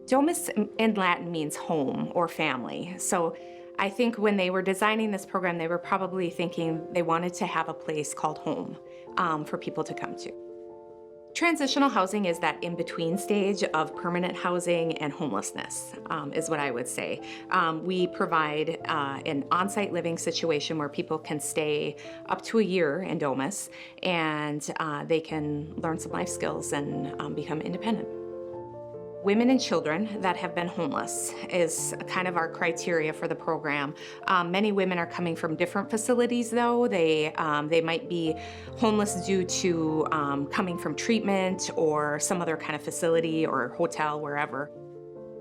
Domus in Latin means home or family. So I think when they were designing this program, they were probably thinking they wanted to have a place called home for people to come to. Transitional housing is that in-between stage of permanent housing and homelessness, is what I would say. We provide an on-site living situation where people can stay up to a year in Domus, and they can learn some life skills and become independent. Women and children that have been homeless is kind of our criteria for the program. Many women are coming from different facilities though. They might be homeless due to coming from treatment or some other kind of facility or hotel, wherever.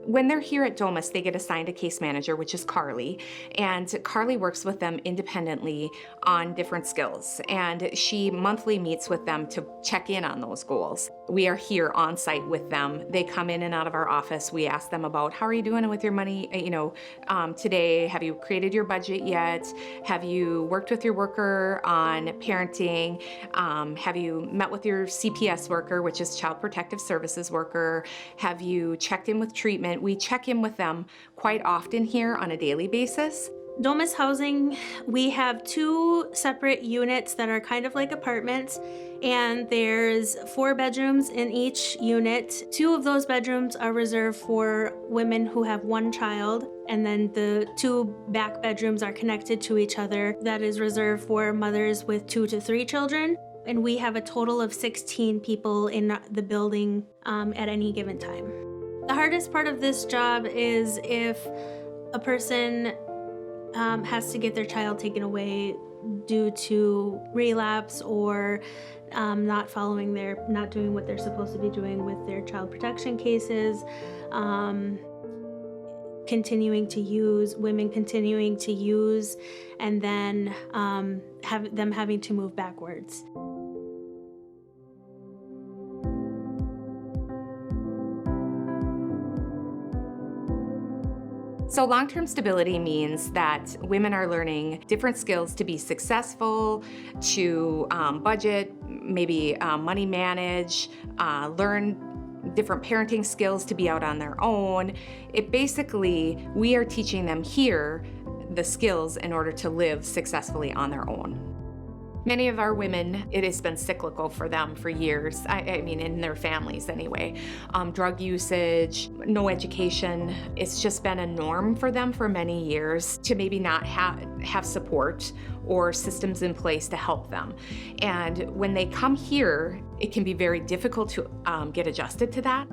When they're here at Domus, they get assigned a case manager, which is Carly, and Carly works with them independently on different skills, and she monthly meets with them to check in on those goals. We are here on site with them. They come in and out of our office. We ask them about, how are you doing with your money? Today, have you created your budget yet? Have you worked with your worker on parenting? Have you met with your CPS worker, which is Child Protective Services worker? Have you checked in with treatment? We check in with them quite often here on a daily basis. Domus Housing, we have 2 separate units that are kind of like apartments, and there's 4 bedrooms in each unit. 2 of those bedrooms are reserved for women who have 1 child, and then the 2 back bedrooms are connected to each other. That is reserved for mothers with 2 to 3 children. And we have a total of 16 people in the building at any given time. The hardest part of this job is if a person has to get their child taken away due to relapse or not doing what they're supposed to be doing with their child protection cases, continuing to use, and then having to move backwards. So long-term stability means that women are learning different skills to be successful, to budget, maybe money manage, learn different parenting skills to be out on their own. We are teaching them here the skills in order to live successfully on their own. Many of our women, it has been cyclical for them for years, I mean in their families anyway. Drug usage, no education, it's just been a norm for them for many years to maybe not have support or systems in place to help them. And when they come here, it can be very difficult to get adjusted to that.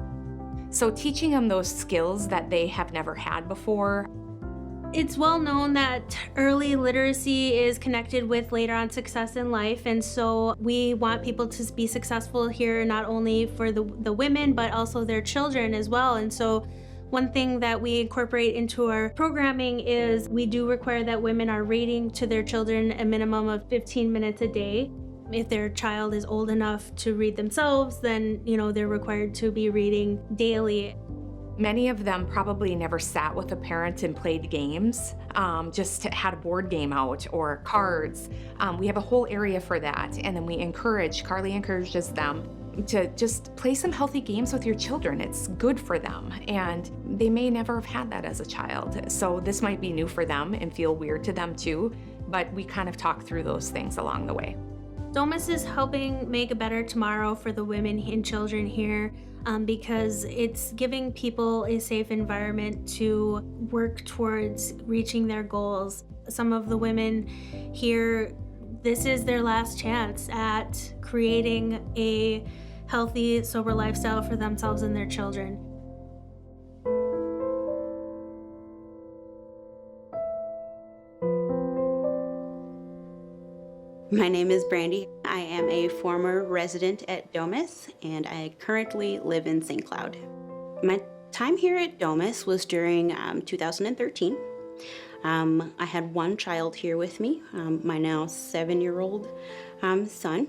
So teaching them those skills that they have never had before. It's well known that early literacy is connected with later on success in life, and so we want people to be successful here not only for the women but also their children as well. And so one thing that we incorporate into our programming is we do require that women are reading to their children a minimum of 15 minutes a day. If their child is old enough to read themselves, then they're required to be reading daily. Many of them probably never sat with a parent and played games, just had a board game out or cards. We have a whole area for that, and then Carly encourages them to just play some healthy games with your children. It's good for them, and they may never have had that as a child. So this might be new for them and feel weird to them too, but we kind of talk through those things along the way. Domus is helping make a better tomorrow for the women and children here because it's giving people a safe environment to work towards reaching their goals. Some of the women here, this is their last chance at creating a healthy, sober lifestyle for themselves and their children. My name is Brandy. I am a former resident at Domus, and I currently live in St. Cloud. My time here at Domus was during 2013. I had 1 child here with me, my now 7-year-old son.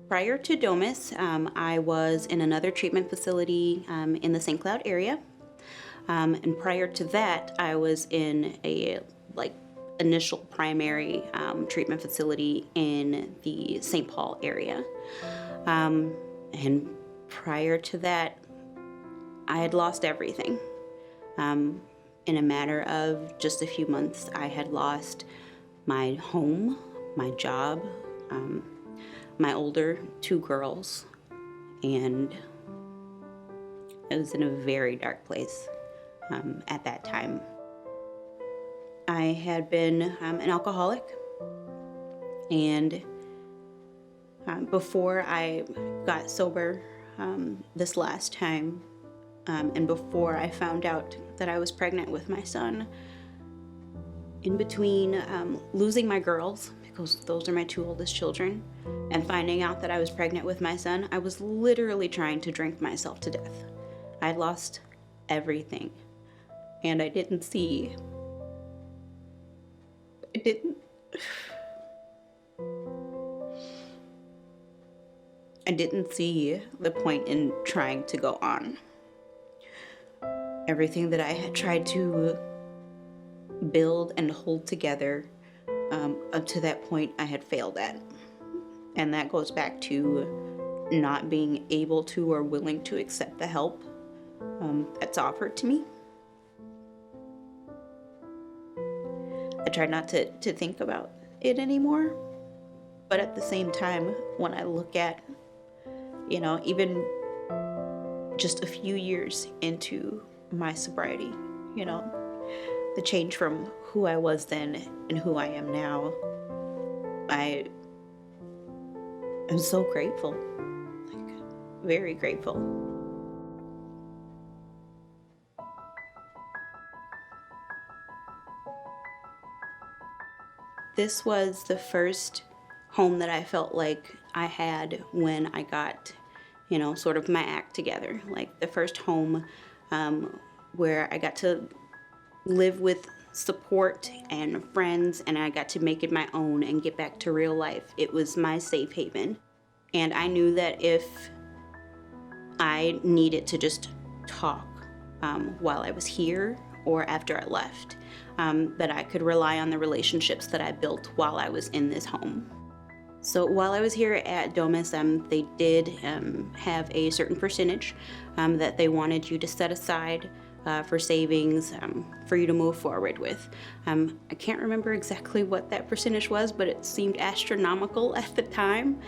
Prior to Domus, I was in another treatment facility in the St. Cloud area. And prior to that, I was in a initial primary treatment facility in the St. Paul area. And prior to that, I had lost everything. In a matter of just a few months, I had lost my home, my job, my older 2 girls, and I was in a very dark place at that time. I had been an alcoholic, and before I got sober this last time, and before I found out that I was pregnant with my son, in between losing my girls, because those are my 2 oldest children, and finding out that I was pregnant with my son, I was literally trying to drink myself to death. I lost everything, and I didn't see the point in trying to go on. Everything that I had tried to build and hold together up to that point, I had failed at. And that goes back to not being able to or willing to accept the help that's offered to me. I tried not to think about it anymore. But at the same time, when I look at, even just a few years into my sobriety, the change from who I was then and who I am now, I am so grateful, very grateful. This was the first home that I felt like I had when I got, sort of my act together. Like the first home where I got to live with support and friends, and I got to make it my own and get back to real life. It was my safe haven. And I knew that if I needed to just talk while I was here or after I left, that I could rely on the relationships that I built while I was in this home. So while I was here at Domus, they did have a certain percentage that they wanted you to set aside for savings for you to move forward with. I can't remember exactly what that percentage was, but it seemed astronomical at the time.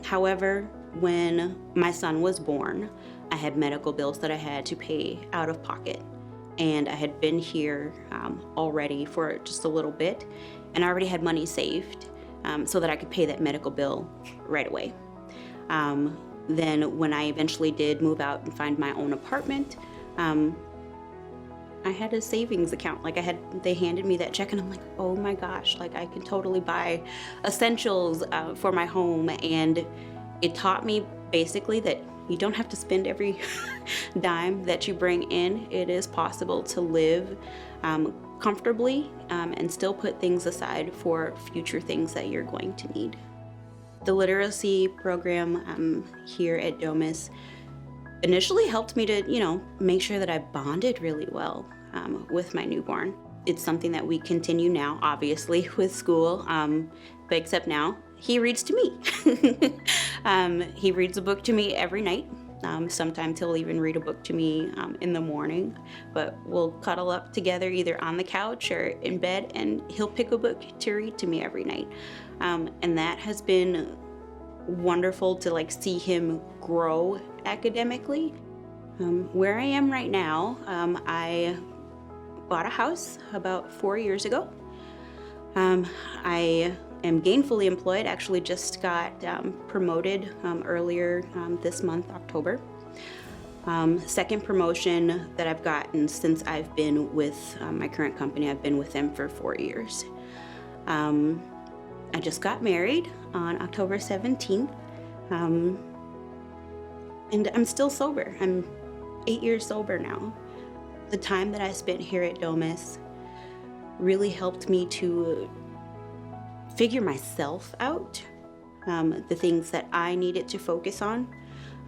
However, when my son was born, I had medical bills that I had to pay out of pocket. And I had been here already for just a little bit, and I already had money saved so that I could pay that medical bill right away. Then when I eventually did move out and find my own apartment, I had a savings account. They handed me that check, and I'm like, oh my gosh, I can totally buy essentials for my home. And it taught me basically that you don't have to spend every dime that you bring in. It is possible to live comfortably and still put things aside for future things that you're going to need. The literacy program here at Domus initially helped me to, make sure that I bonded really well with my newborn. It's something that we continue now, obviously, with school, but except now, he reads to me. He reads a book to me every night. Sometimes he'll even read a book to me in the morning, but we'll cuddle up together either on the couch or in bed, and he'll pick a book to read to me every night. And that has been wonderful to see him grow academically. Where I am right now, I bought a house about 4 years ago. I am gainfully employed, actually just got promoted earlier this month, October. Second promotion that I've gotten since I've been with my current company. I've been with them for 4 years. I just got married on October 17th, and I'm still sober. I'm 8 years sober now. The time that I spent here at Domus really helped me to figure myself out, the things that I needed to focus on,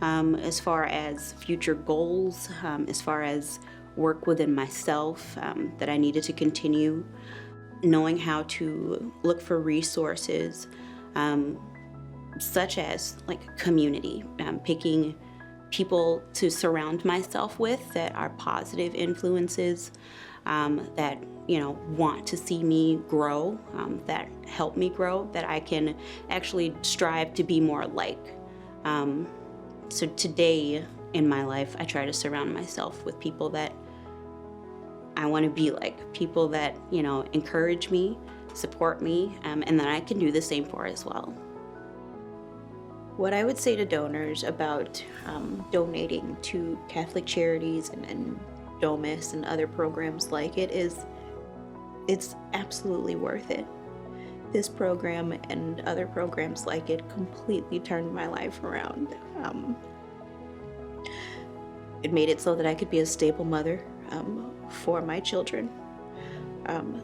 as far as future goals, as far as work within myself that I needed to continue, knowing how to look for resources, such as community, picking people to surround myself with that are positive influences, that want to see me grow, that help me grow, that I can actually strive to be more like. So today in my life, I try to surround myself with people that I want to be like, people that encourage me, support me, and that I can do the same for as well. What I would say to donors about donating to Catholic Charities and Domus and other programs like it is, it's absolutely worth it. This program and other programs like it completely turned my life around. It made it so that I could be a stable mother for my children,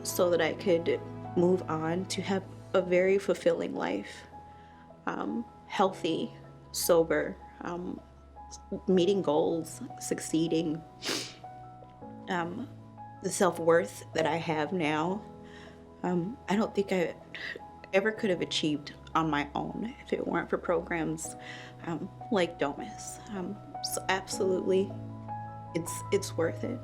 so that I could move on to have a very fulfilling life, healthy, sober, meeting goals, succeeding. The self-worth that I have now, I don't think I ever could have achieved on my own if it weren't for programs like Domus. So absolutely, it's worth it.